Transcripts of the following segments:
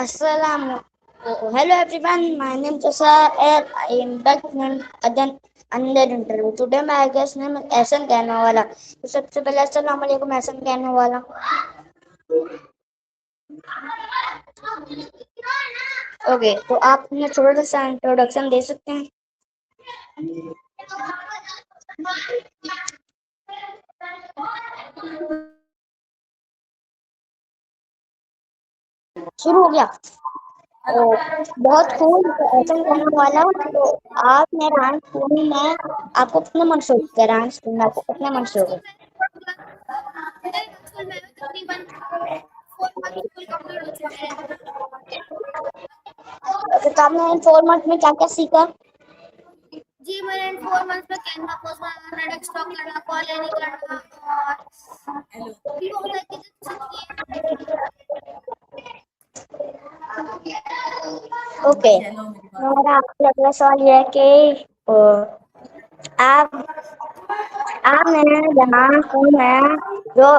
Assalamu. Hello everyone, my name is Tushar and I am back in another interview. Today my guest name is Ehsan कहने वाला. तो सबसे पहले अस्सलाम वालेकुम एहसन कहने वाला. ओके, तो आप मुझे थोड़ा सा इंट्रोडक्शन दे सकते हैं? शुरू हो गया. तो बहुत खूब एहसन कहने वाला. तो आप मेरा डांस स्कूल में आपको कितने मन से होते हैं? डांस स्कूल में आपको कितने मन से हो गए? तो आपने इन 4 मंथ में क्या क्या सीखा? जी मैंने 4 मंथ्स में कैनवा पोस्ट बनाना, रेडिक्स स्टॉक करना, कॉल एनी करना और भी बहुत सारी चीजें सीखी है. ओके, मेरा आपसे अगला सवाल ये है कि आपने यहाँ स्कूल में जो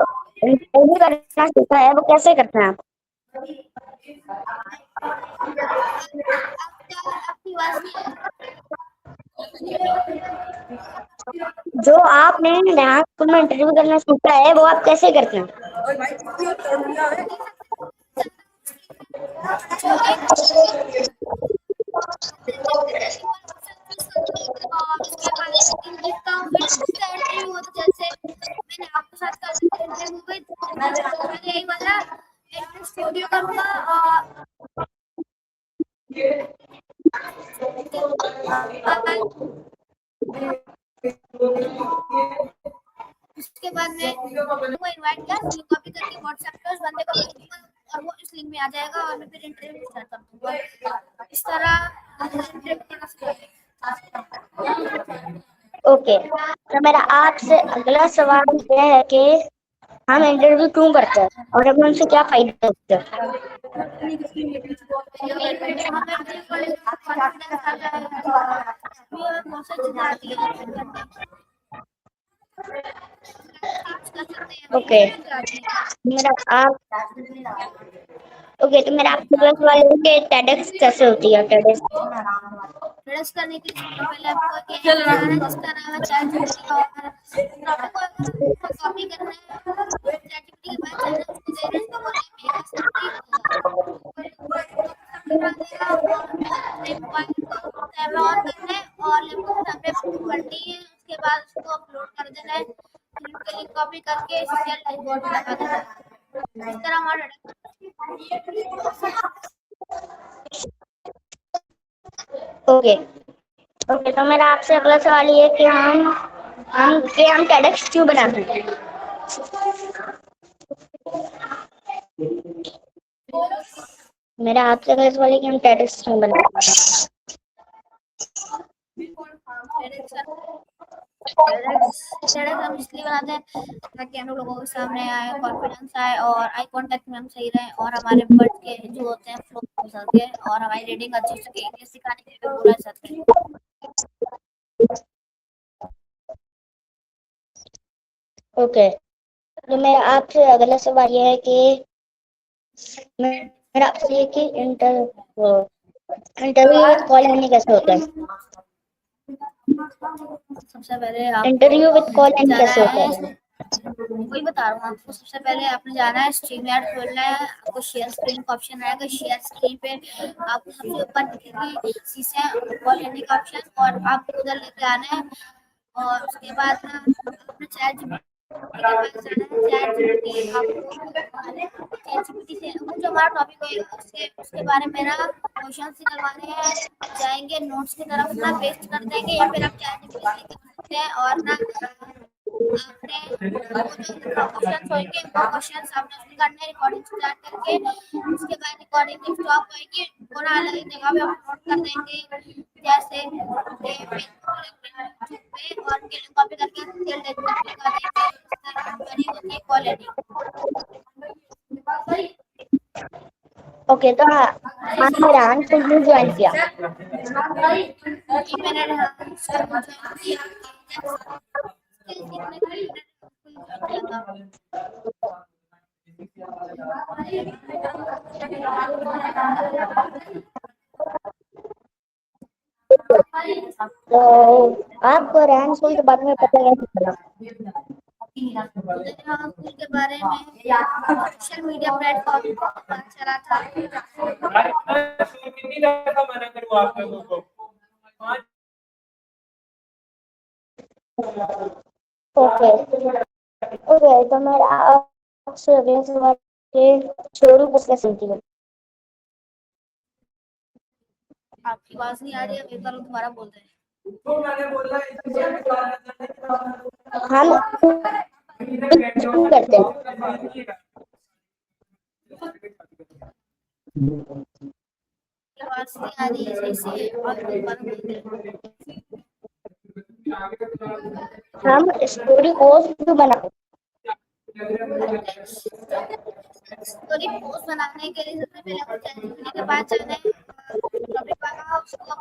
इंटरव्यू करना सीखा है वो कैसे करते हैं आप? आपकी आवाज नहीं है. जो आपने यहाँ स्कूल में इंटरव्यू करना सीखा है वो आप कैसे करते हैं? उसके बाद लिखता हूँ, फिर उसका इंटरव्यू होता है. जैसे मैंने आपके साथ कर दिया इंटरव्यू में यही वाला एक स्टूडियो करूँगा उसके बाद मैं वो इनवाइट किया, लिंक कॉपी करके व्हाट्सएप पे उस बंदे को भेज दूंगा और वो इस लिंक में आ जाएगा और मैं फिर इंटरव्यू स्टार्ट कर दूंगा. इस तरह इंटरव्यू करना सीखा. ओके, तो मेरा आपसे अगला सवाल यह है कि हम इंटरव्यू क्यों करते हैं और हमें उनसे क्या फायदा होता है? ओके, मेरा आप ओके, तो मेरा आपसे अगला सवाल है कि टेडेक्स कैसे होती है? टेडेक्स करने के लिए सबसे पहले आपको एक ऐप बनाना है जिसका नाम है चैटजीपीटी और आपको अगर कॉपी करना है चैटजीपीटी के पास जाना है, उसको देना है, तो वो मेगा सैलरी अपने मोबाइल को कैमरा ऑन करना है और लैपटॉप सामने पढ़नी है. उसके बाद उसको अपलोड कर देना है, फिर उनके लिंक कॉपी करके शेयर डाइसबोर्ड में लगा देना है. इस तरह हमारा ओके, ओके, तो मेरा आपसे अगला सवाल ये है कि हम टेडेक्स क्यों बनाते हैं? मेरा आपसे अगला सवाल है कि हम टेडेक्स क्यों बनाते हैं? हम इसलिए बनाते हैं ताकि हम लोगों के सामने आए, कॉन्फिडेंस आए और आई कांटेक्ट में हम सही रहें और हमारे वर्ड के जो होते हैं फ्लो हो सके और हमारी रीडिंग अच्छी हो सके. इंग्लिश सिखाने के लिए पूरा सके. ओके, तो मेरा आपसे अगला सवाल यह है कि मेरा आपसे ये कि इंटरव्यू कॉल आने कैसे होता है? सबसे पहले इंटरव्यू विद कॉल एंड जाना कैसे होता है, है? वही बता रहा हूँ आपको. सबसे पहले आपने जाना है, स्ट्रीम यार्ड खोलना है, आपको शेयर स्क्रीन का ऑप्शन आएगा. शेयर स्क्रीन पे आपको सबसे ऊपर दिखेगी शीशे कॉल करने का ऑप्शन और आपको उधर लेके आना है और उसके बाद अपने चैट जीपीटी के पास जाना है. चैट जीपीटी आपको चैट जीपीटी से वो जो हमारा टॉपिक होगा उसके बारे में ना क्वेश्चन निकलवाने हैं. जाएंगे नोट्स की तरफ ना पेस्ट कर देंगे या फिर आप चैट जीपीटी से लिख सकते हैं और ना आपने वो जो क्वेश्चंस होंगे वो क्वेश्चंस आपने उसमें करने रिकॉर्डिंग स्टार्ट करके उसके बाद रिकॉर्डिंग जब स्टॉप होगी वो ना अलग जगह पे अपलोड कर देंगे जैसे पे और कॉपी करके तेल डेस्कटॉप पे लगा देंगे. इस तरह बनी होती है क्वालिटी. ओके, तो आपने डांस स्कूल ज्वाइन किया? मैंने तो आपको रेहान स्कूल के बारे में पता कैसे चला? हाँ, स्कूल के बारे में सोशल मीडिया प्लेटफॉर्म पर पता चला था। ओके ओके, तो मेरा आपसे अगले सवाल के छोरू को कैसे सुनती है? आपकी आवाज नहीं आ रही है, एक बार दोबारा बोल रहे हैं। हम क्यों करते हैं? आवाज नहीं आ रही है सही से, और दोबारा बोल रहे हैं। हम स्टोरी पोस्ट क्यों बनाते स्टोरी पोस्ट बनाने के लिए सबसे पहले आपको चैनल के पास जाना है, टॉपिक पाना, उसको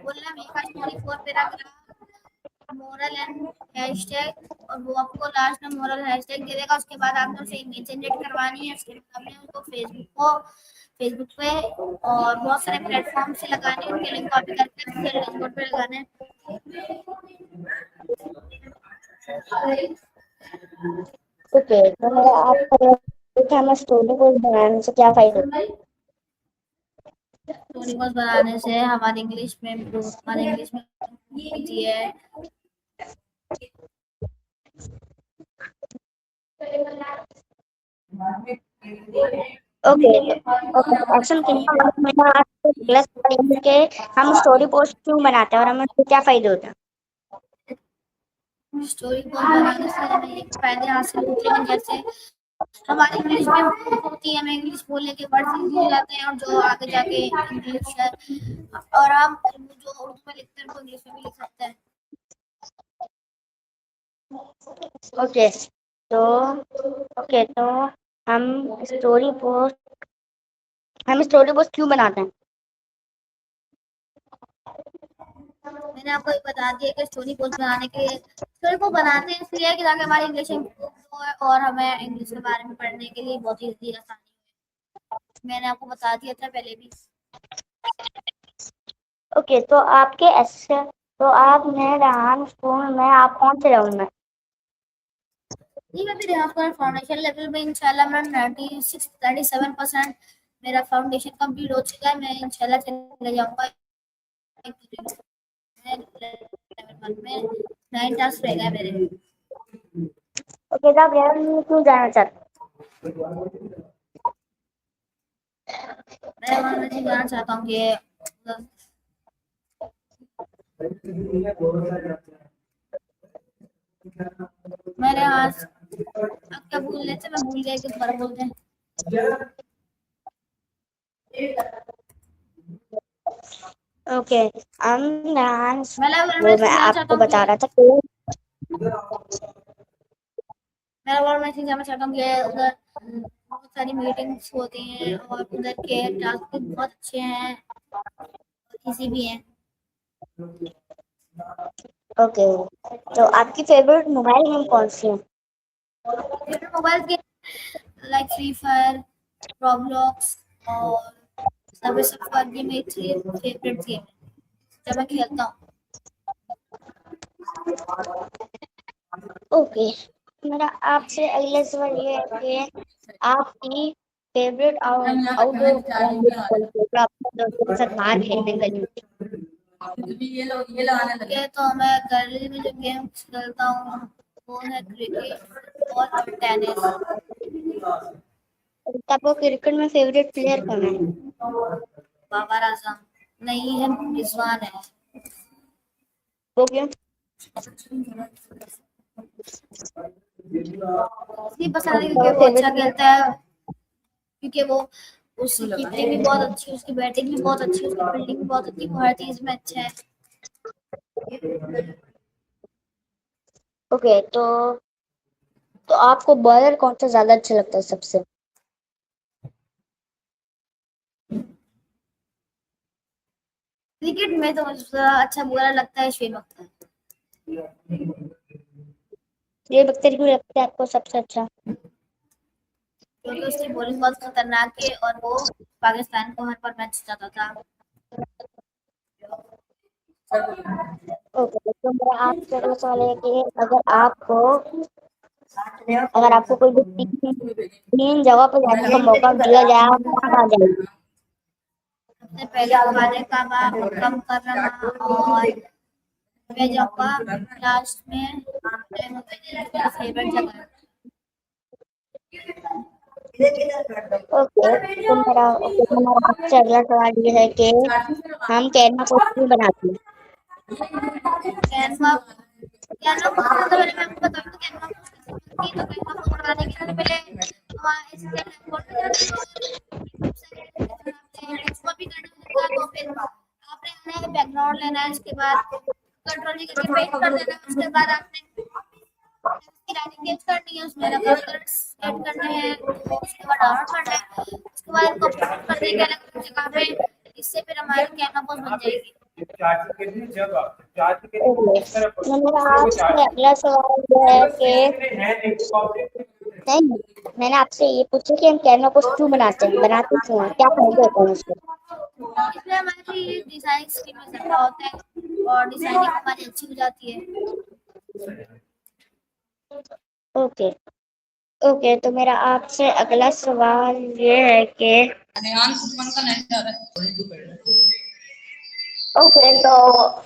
बोलना है make story for paragraph moral and hashtag, और वो आपको लास्ट में मोरल हैशटैग दे देगा। उसके बाद आपने उसे इमेज जनरेट करवानी है, उसके बाद आपने उसको फेसबुक पे और बहुत सारे प्लेटफॉर्म से लगाने हैं, उनके लिंक कॉपी करके फिर डिस्कॉर्ड पे लगाने हैं। ओके, तो मेरा आपका हमें स्टोरी पोस्ट बनाने से क्या फायदा होता है? स्टोरी पोस्ट बनाने से हमारी इंग्लिश में होती है। ओके ओके, एक्शन मैंने आपको प्लस के हम स्टोरी पोस्ट क्यों बनाते हैं और हमें उससे क्या फायदे होते हैं? स्टोरी पोस्ट बनाने से हमें एक फायदे हासिल होते हैं, जैसे हमारी इंग्लिश में होती है, हमें इंग्लिश बोलने के वर्ड सीख जाते हैं, और जो आगे जाके इंग्लिश है, और हम जो उर्दू में लिखते हैं उनको इंग्लिश में भी लिख सकते हैं। ओके तो हम स्टोरी पोस्ट क्यों बनाते हैं? मैंने आपको ये बता दिया कि स्टोरी पोस्ट बनाने के लिए स्टोरी को बनाते हैं इसलिए कि ताकि हमारी इंग्लिश इम्प्रूव हो और हमें इंग्लिश के बारे में पढ़ने के लिए बहुत ईजी आसानी हो। मैंने आपको बता दिया था पहले भी। ओके, तो आपने रेहान स्कूल में आप कौन से राउंड में? नहीं, मैं भी फाउंडेशन लेवल में इंशाल्लाह मैं 97% मेरा फाउंडेशन कंप्लीट हो चुका है। मैं इंशाल्लाह चले जाऊंगा लेवल 1 में, 9 टास्क रह गए मेरे। ओके, तो आप रेहान में क्यों जाना चाहते मैं वहां नहीं जाना चाहता हूँ कि मेरे आज अब क्या भूल लेते, मैं भूल गया कि दोबारा बोलते हैं। हैं? ओके, हम रेहान मैं वो मैं जाना चाहता आपको हूँ बता कि रहा था कि मेरा वर्ड मैसेज जाना चाहता हूँ कि उधर बहुत सारी मीटिंग्स होती हैं और उधर के टास्क भी बहुत अच्छे हैं, इजी भी हैं। ओके, तो आपकी फेवरेट मोबाइल गेम कौन सी है? Favourite mobile game like free fire, Roblox और सबवे सफर, ये मेरी 3 फेवरेट गेम है जब मैं खेलता हूँ। ओके, मेरा आपसे अगला सवाल ये है कि आपकी फेवरेट आउटडोर गेम कौन सी है जो आप अपने दोस्तों के साथ बाहर खेलने गए? ये तो मैं गली में जो गेम खेलता हूँ वो है क्रिकेट और टेनिस। आपको क्रिकेट में फेवरेट प्लेयर कौन है? बाबर आजम नहीं है, रिजवान है। वो क्यों? इसलिए पसंद है क्योंकि और वो अच्छा फेवरेट खेलता है, क्योंकि वो उसकी कीपिंग भी बहुत अच्छी है, उसकी बैटिंग भी बहुत अच्छी है, उसकी फील्डिंग भी बहुत अच्छी है, वो हर चीज में अच्छा है। ओके, तो आपको बॉलर कौन सा ज्यादा अच्छा लगता है सबसे? क्रिकेट में तो मुझे अच्छा बॉलर लगता है शुएब अख्तर। ये बख्तर क्यों लगता है आपको सबसे अच्छा? क्योंकि उसकी बॉलिंग बहुत खतरनाक है और वो पाकिस्तान को हर पर मैच जिताता था। ओके, तो मेरा आपसे अगला सवाल है कि अगर आपको कोई भी तीन जगह पर जाने का मौका दिया जाए, आप कहाँ जाएंगे? सबसे पहले खाने काबा, मक्का मुकर्रमा और मैं जाऊंगा लास्ट में मेरी फेवरेट जगह है। तो मेरा आपसे अगला सवाल ये है कि हम कैनवा को क्यों बनाते हैं? कैनवा कैनवा को सबसे पहले मैं आपको बता दूं कैनवा को कैसे बनती है। तो कैनवा को बनाने के लिए पहले वहाँ इसके इम्पोर्ट में जाते हैं, उसको भी करना होगा। तो फिर आपने हमें बैकग्राउंड लेना है, उसके बाद कंट्रोल करके पेस्ट कर देना है। उसके बाद आपने उसकी राइटिंग चेंज करनी है, उसमें कलर्स ऐड करने हैं, तो उसके बाद डाउनलोड करना है। उसके बाद इनको अपलोड कर देंगे अलग अलग जगह पे, इससे फिर हमारी कैनवा पोस्ट बन जाएगी। तो मेरा आपसे अगला सवाल ये है कि नहीं, मैंने आपसे ये पूछा कि हम कैनवा को क्यों बनाते क्यों हैं, क्या फायदे होते हैं उसके? इसमें हमारी डिजाइन स्किल में इजाफा होता है और डिजाइनिंग हमारी अच्छी हो जाती है। ओके ओके, तो मेरा आपसे अगला सवाल ये है कि ओके, तो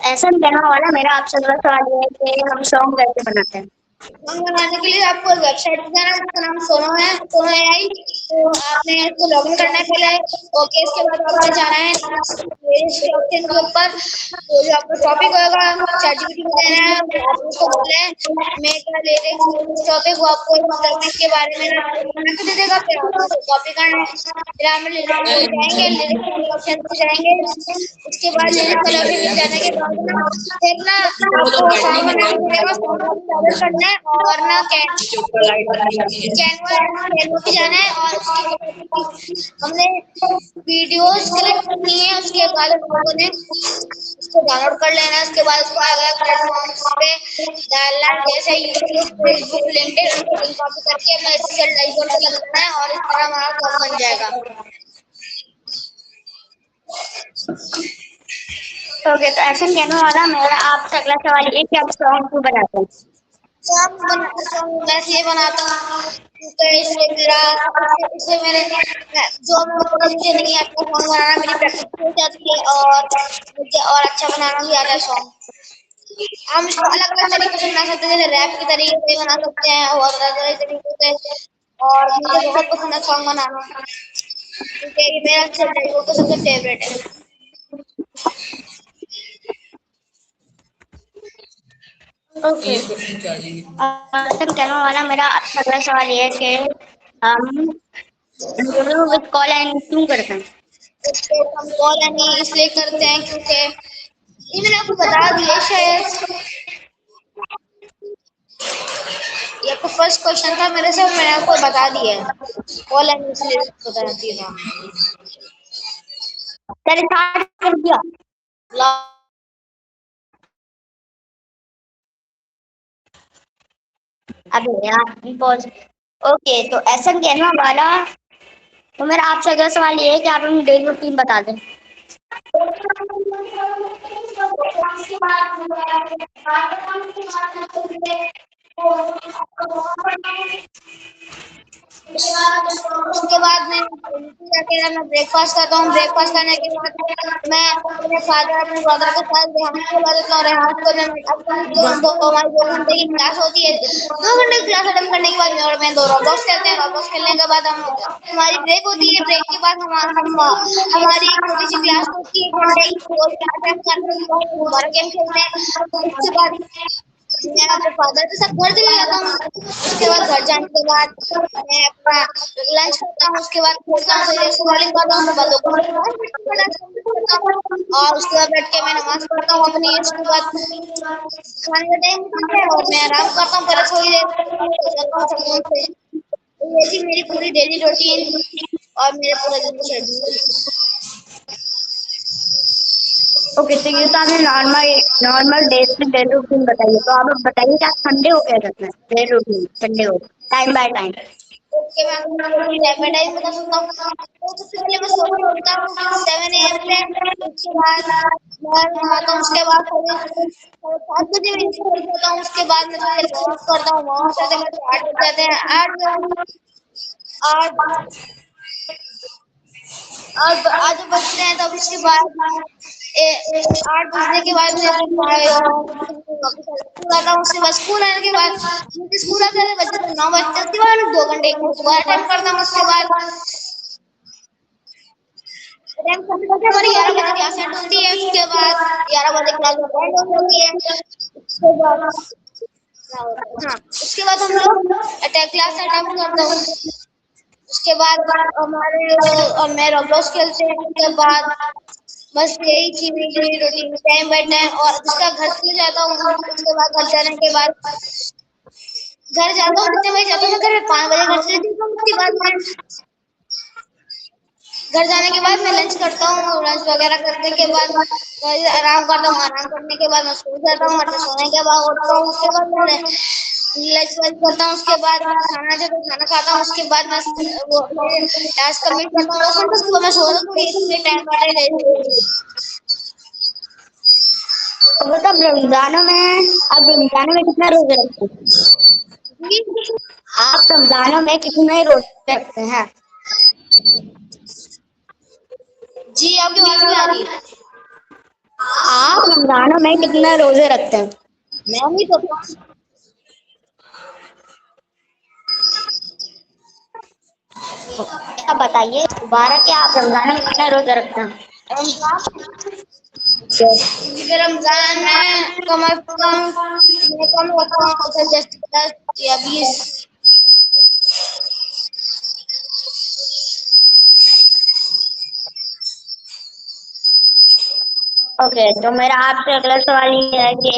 ऐसा कहना वाला मेरा आपसे अगला सवाल ये है कि हम सॉन्ग कैसे बनाते हैं? सॉन्ग बनाने के लिए आपको एक वेबसाइट पे जाना है, उसका नाम सोनो है, सोनो एआई। तो आपने इसको लॉगिन करना है पहले। ओके, इसके बाद आपने जाना है प्लेलिस्ट के ऑप्शन के ऊपर। तो जो आपका टॉपिक होगा चैटजीपीटी में देना है, वो आप उसको बोले मेक अ लिरिक्स टॉपिक, वो आपको इस टॉपिक के बारे में बना के दे देगा। फिर आपको उसको कॉपी करना है। फिर आप लिरिक्स पे जाएंगे, लिरिक्स के ऑप्शन पे जाएंगे। उसके बाद लिरिक्स वाले ऑप्शन पे जाने के बाद ना फिर ना आपको सॉन्ग बनाना पड़ेगा। सॉन्ग को डाउनलोड करना है और ना कैनवा कैनवा पे जाना है और उसके बाद हमने वीडियोस कलेक्ट करनी है। उसके बाद हम लोगों ने उसको डाउनलोड कर लेना है। उसके बाद उसको अलग अलग प्लेटफॉर्म्स पे डालना है, जैसे यूट्यूब, फेसबुक, लिंक्डइन। उनको लिंक कॉपी करके अपना एसएसएल आइकन पे लगाना है और इस तरह हमारा सॉन्ग बन जाएगा। ओके, तो ऐसा कहना वाला मेरा आपसे अगला सवाल ये है कि आप सॉन्ग क्यों बनाते हैं? सॉन्ग मैं इसलिए बनाता हूँ क्योंकि इससे मेरा इससे मेरे जो मैं मतलब मुझे नहीं आता सॉन्ग बनाना, मेरी प्रैक्टिस हो जाती है और मुझे और अच्छा बनाना भी आता है सॉन्ग। हम इसको अलग अलग तरीके से बना सकते हैं, जैसे रैप के तरीके से बना सकते हैं और अलग अलग तरीके से। और मुझे बहुत पसंद है सॉन्ग बनाना क्योंकि ये मेरा सबसे फेवरेट है। ओके, ऐसा कहना वाला मेरा आपसे अगला सवाल ये है कि हम इंटरव्यू विद कॉल एंड क्यों करते हैं? इसको हम कॉल यानी इसलिए करते हैं क्योंकि ये मैंने आपको बता दिया शायद। ये आपका फर्स्ट क्वेश्चन था मेरे से, मैंने आपको बता दिया है। कॉल एंड इसलिए बता दिया चलिए स्टार्ट कर दिया। था। अबे यार पॉज। ओके, तो ऐसा कहना वाला तो मेरा आपसे अगला सवाल ये है कि आप अपनी डेली रूटीन बता दें। उसके बाद मैं जाके मैं ब्रेकफास्ट करता हूँ। ब्रेकफास्ट करने के बाद मैं अपने फादर अपने ब्रदर के साथ रेहान खेला देता हूँ। रेहान को हमारी 2 घंटे की क्लास होती है। 2 घंटे की क्लास अटेंड करने के बाद मैं 2 रोबॉक्स खेलते हैं। रोबॉक्स खेलने के बाद हम हमारी ब्रेक होती है। ब्रेक के बाद हम हमारी एक छोटी सी क्लास होती है 1 घंटे की, वो अटेंड करने के बाद हम दोबारा गेम खेलते हैं। उसके बाद मैं अपने फादर के साथ घर चले जाता हूँ। उसके बाद घर जाने के बाद मैं अपना लंच करता हूँ। उसके बाद खेलता हूँ, थोड़ी देर स्क्रॉलिंग करता हूँ, मोबाइल लंच कंप्लीट करता हूँ और उसके बाद बैठ के मैं नमाज पढ़ता हूँ अपनी। उसके बाद खाने का टाइम होता है और मैं आराम करता हूँ, पहले थोड़ी देर सो जाता हूँ सुकून से। तो ये थी मेरी पूरी डेली रूटीन और मेरे पूरे दिन का शेड्यूल। ओके, तो ये तो आपने नॉर्मल नॉर्मल डेज में डेली रूटीन बताइए, तो आप अब बताइए कि आप संडे को क्या करते हैं डेली रूटीन, संडे को टाइम बाय टाइम। ओके, मैं आपको थोड़ी टाइम बता सकता हूँ। तो सबसे पहले मैं सुबह उठता हूँ 7 AM पे। उसके बाद मैं नहाता हूँ, उसके बाद 7 बजे मैं स्कूल जाता हूँ। उसके बाद मैं थोड़ी देर वॉक करता हूँ, वॉक करते करते 8 बज जाते हैं। 8 बजते हैं, तब उसके बाद 8 बजने के बाद मैं स्कूल आता हूँ। उसके बाद स्कूल आने के बाद मुझे स्कूल आते बच्चे 9 बजते हैं। उसके बाद मैं 2 घंटे की दोबारा अटेम्प्ट करता हूँ। उसके बाद अटेम्प्ट करते करते हमारी 11 बजे क्लास एंड होती है। उसके बाद 11 बजे क्लास एंड हो जाती है। उसके बाद हाँ, उसके बाद हम लोग क्लास अटेम्प्ट करते हैं। उसके बाद मैं रोब्लॉक्स खेलते हैं। उसके बाद बस यही थी मेरी रूटीन, टाइम बाय टाइम। और उसका घर चले जाता हूँ। उसके बाद घर जाने के बाद घर जाता हूँ, कितने बजे जाता हूँ? मैं घर 5 बजे घर चले जाता हूँ। उसके बाद मैं घर जाने के बाद मैं लंच करता हूँ। लंच वगैरह करने के बाद आराम करता हूँ। आराम करने के बाद मैं सो जाता हूँ। सोने के बाद उठता हूँ। उसके बाद मैं लंच वंच करता हूँ। उसके बाद खाना जब खाना खाता हूँ, उसके बाद मैं वो टास्क कंप्लीट करता हूँ 10 घंटे। उसके बाद मैं सो जाता हूँ। ये टाइम पर तो मतलब रमजानों में, आप रमजानों में कितना रोजे रखते हैं? आप रमजानों में कितने रोजे रखते हैं? जी, आपकी आवाज नहीं आ रही। आप रमजानों में कितने रोजे रखते हैं? मैं नहीं तो क्या बताइए दोबारा, क्या आप रमजान में कितना रोजा रखते हैं? रमजान में कम से कम मैं कम रखता हूँ, जैसे 10 या 20। ओके, तो मेरा आपसे अगला सवाल ये है कि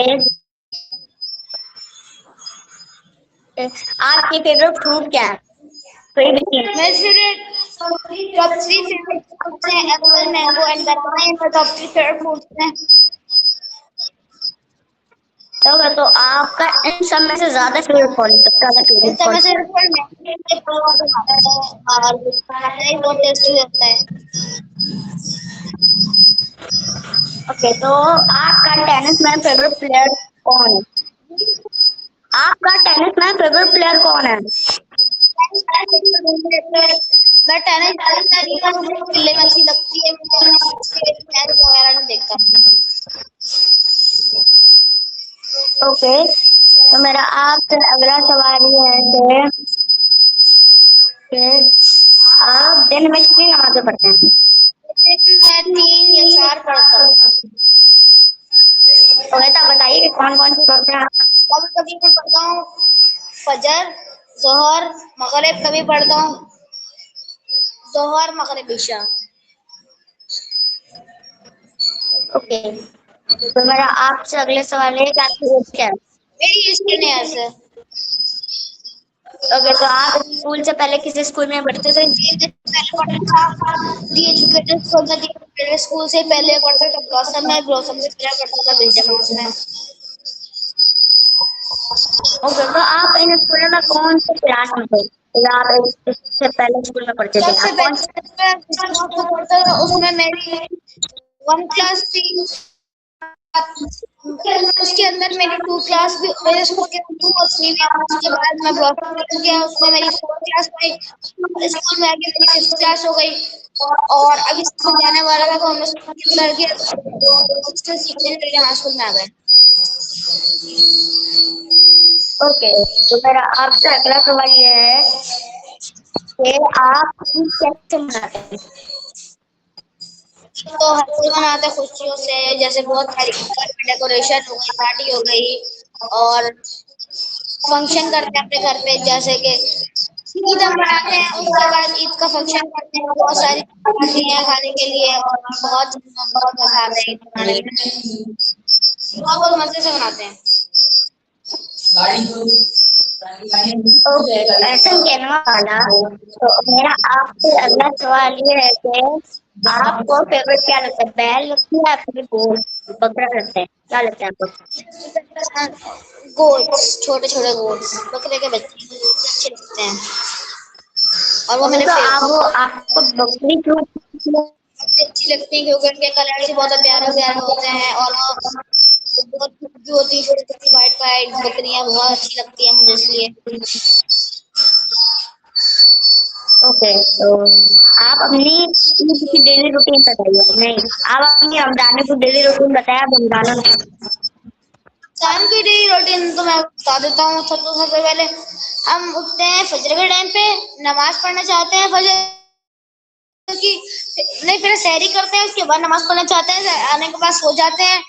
आपकी फेवरेट फ्रूट क्या है? कोई भी चीज। मेरे फेवरेट टॉप 3 फेवरेट फ्रूट्स हैं Apple, mango and banana. In top 3 favourite fruits हैं। तो आपका इन सब में से ज्यादा फेवरेट कौन है? सबसे ज्यादा इन फेवरेट सब कौन में से सा मैंगो और बनाना ही बहुत टेस्टी होता है। ओके, तो आपका टेनिस में फेवरेट प्लेयर कौन है? आपका टेनिस में फेवरेट प्लेयर कौन है? मैं टेनिस देखता नहीं हूँ, मुझे खेलने में अच्छी लगती है। मैं मैच वगैरह नहीं देखता। ओके, तो मेरा आपसे अगला सवाल ये है कि आप दिन में कितनी नमाजें पढ़ते हैं? दिन में 3 या 4 पढ़ता हूँ। तो ऐसा बताइए कि कौन कौन सी पढ़ते हैं आप? कभी कभी मैं पढ़ता हूँ फजर, जोहर, मगरिब। कभी पढ़ता हूँ जोहर, मगरिब, इशा। ओके, तो मेरा आपसे अगले सवाल है कि आपकी एज क्या है? मेरी एज 10 ईयर्स है। ओके, तो आप स्कूल से पहले किसी स्कूल में पढ़ते थे? पहले पढ़ता था डी एजुकेटेड स्कूल में। डी एजुकेटेड स्कूल से पहले पढ़ता था ब्लॉसम में। ब्लॉसम से पहले पढ़ता था विजय माउस में। ओके, तो आप इन स्कूलों में कौन से क्लास में थे? या आप इससे पहले स्कूल में पढ़ते थे? सबसे आप कौन से? पहले मैं क्लास में पढ़ता था, उसमें मेरी 1 क्लास थी। उसके अंदर मेरी 2 क्लास भी, मेरे स्कूल के 2 और 3 भी। उसके बाद मैं ब्लॉसम में गया, उसमें मेरी 4 क्लास थी। स्कूल में आके मेरी 5th क्लास हो गई। और अभी स्कूल जाने वाला था, तो मैं स्कूल के अंदर गया, उससे सीखने के लिए स्कूल में आ गए। ओके, तो मेरा आपसे अगला सवाल ये है कि आप ईद कैसे मनाते हैं? तो हर कोई मनाते हैं खुशियों से। जैसे बहुत सारी घर में डेकोरेशन हो गई, पार्टी हो गई, और फंक्शन करते हैं अपने घर पे। जैसे कि ईद हम मनाते हैं, उसके बाद ईद का फंक्शन करते हैं। बहुत सारी चीजें आती हैं खाने के लिए, और बहुत मजा आता है ईद मनाने में। बहुत मजे से मनाते हैं। ओके, ऐसा कहना वाला। तो मेरा आपसे अगला सवाल ये है कि आपको फेवरेट क्या लगता है, बैल लगती है या फिर गोट बकरा लगता है? क्या लगता है आपको? गोट्स, छोटे छोटे गोट्स, बकरे के बच्चे अच्छे लगते हैं। और वो मेरे तो फेवरेट आपको बकरी क्यों अच्छी लगती है क्योंकि उनके कलर भी बहुत प्यारे प्यारे होते हैं और वो बहुत जो होती है छोटी छोटी वाइट वाइट बकरियां बहुत अच्छी लगती है मुझे इसलिए। ओके, तो आप अपनी ईद की डेली रूटीन बताइए। नहीं, आप अपनी रमजान की डेली रूटीन बताया रमजान में। शाम की डेली रूटीन तो मैं बता देता हूँ। सबसे पहले हम उठते हैं फजर के टाइम पे, नमाज पढ़ना चाहते हैं फजर की, नहीं फिर सहरी करते हैं, उसके बाद नमाज पढ़ना चाहते हैं, आने के बाद सो जाते हैं।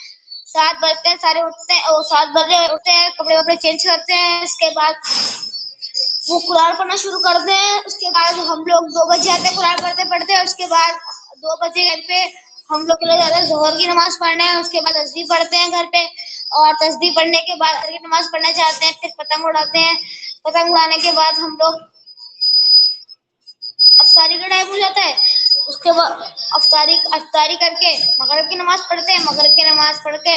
7 बजते हैं, सारे उठते हैं और 7 बजे उठते हैं, कपड़े वपड़े चेंज करते हैं, उसके बाद वो कुरान पढ़ना शुरू करते हैं। उसके बाद हम लोग 2 बजे आते हैं कुरान पढ़ते पढ़ते, उसके बाद 2 बजे घर पे हम लोग चले जाते हैं जोहर की नमाज पढ़ने हैं। उसके बाद तस्बीह पढ़ते हैं घर पे, और तस्बीह पढ़ने के बाद असर की नमाज पढ़ना चाहते हैं, फिर पतंग उड़ाते हैं। पतंग उड़ाने के बाद हम लोग अफ्तारी का टाइम हो जाता है। उसके बाद अफ्तारी करके मगरिब की नमाज पढ़ते हैं। मगरिब की नमाज पढ़ के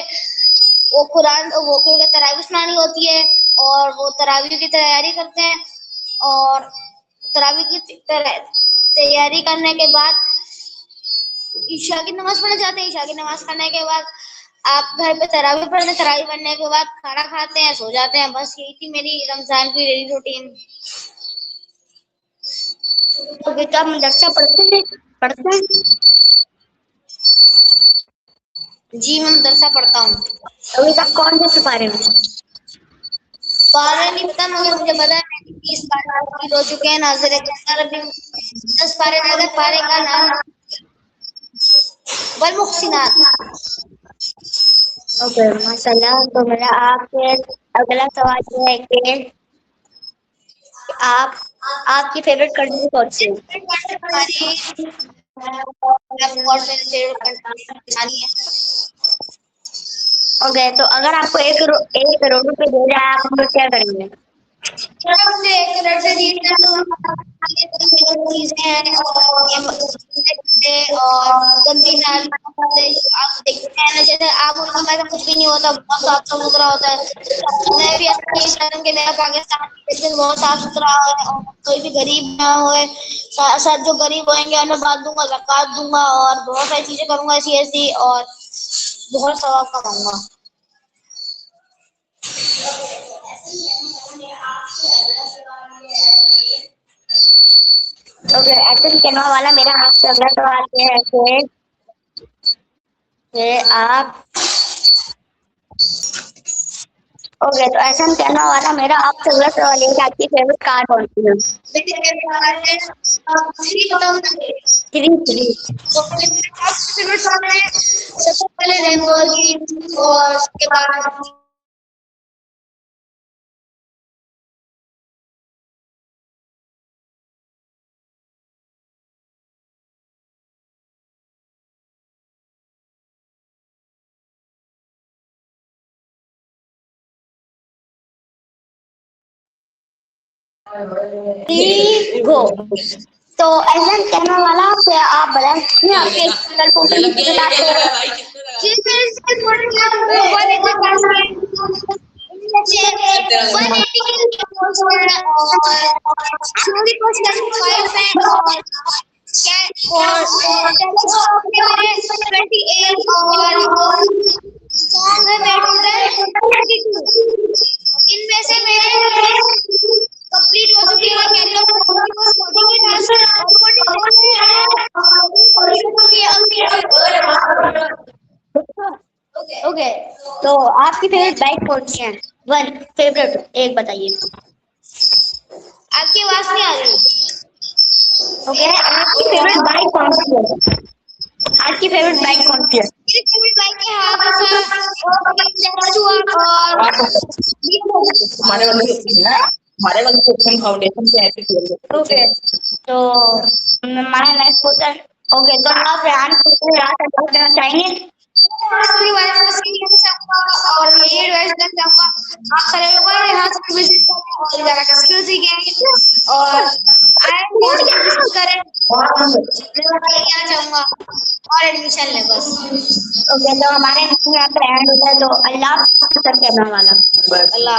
वो कुरान वो क्योंकि तरावी सुनानी होती है, और वो तरावी की तैयारी करते हैं। और तरावी की तैयारी करने के बाद ईशा की नमाज पढ़ने जाते हैं। ईशा की नमाज करने के बाद आप घर पे तरावी पढ़ते, तरावी पढ़ने के बाद खाना खाते हैं, सो जाते हैं। बस यही थी मेरी रमजान की डेली रूटीन। तो बेटा आप मदरसा पढ़ते हैं? जी मैं मदरसा पढ़ता हूँ। अभी तक कौन से सिपारे में? पारे नहीं पता मगर मुझे पता है मैंने 20 पारे कंप्लीट हो चुके हैं। नाज़िर अभी 10 पारे रह गए। पारे का नाम वल मुहसिनात। ओके, माशाल्लाह। तो मेरा आपसे अगला सवाल ये है कि आप आपकी फेवरेट कंट्री कौन सी है? हमारी ऑफ कोर्स मेरी फेवरेट कंट्री पाकिस्तानी है। ओके, तो अगर आपको 1 करोड़ रुपए दे जाए, आप हम लोग क्या करेंगे? मुझे 1 करोड़ से दिए जाए तो ये चीजें हैं, और ये और गंदी नाली आप देखते हैं ना, जैसे आप मुल्क में तो कुछ भी नहीं होता, बहुत साफ सुथरा होता है। मैं भी ऐसा नहीं चाहता कि मेरा पाकिस्तान बिल्कुल बहुत साफ सुथरा है और कोई भी गरीब ना होए। साथ जो गरीब होंगे उन्हें बांट दूंगा, ज़कात दूंगा और बहुत सारी चीजें करूंगा ऐसी ऐसी, और बहुत सवाब कमाऊंगा। ओके, ऐसे कहने वाला मेरा आपसे अगला सवाल ये है कि आप ओके, तो ऐसा कहने वाला मेरा आपसे अगला सवाल ये है कि आपकी फेवरेट कार कौन सी है? थ्री। सबसे पहले लैम्बोर्गिनी और उसके बाद गो। तो ऐसा कहने वाला फिर आप बता सकते हैं आपके कल टोटल कितने लाते हैं? इनमें से मेरे कंप्लीट हो चुके हैं कैटलॉग कोडिंग के टास्क। ओके, तो आपकी फेवरेट बाइक कौन सी है? वन फेवरेट एक बताइए। आपकी आवाज नहीं आ रही। ओके, आपकी फेवरेट बाइक कौन सी है? आपकी फेवरेट बाइक कौन सी है? मेरी फेवरेट बाइक है और हमारे वाले सेक्शन फाउंडेशन से ऐसे किया। ओके, तो हमारा नेक्स्ट क्वेश्चन। ओके, तो आप रेहान को याद करना चाहेंगे? पूरी वाइफ को सही कहना चाहूंगा और यही एडवाइस देना चाहूंगा आप सारे लोग यहाँ से विजिट करें और जरा का स्किल सीखें और आए विजिट करें। मैं कहना चाहूंगा और एडमिशन ले बस। ओके, तो हमारे यहाँ पर एंड होता है, तो अल्लाह कहने वाला। अल्लाह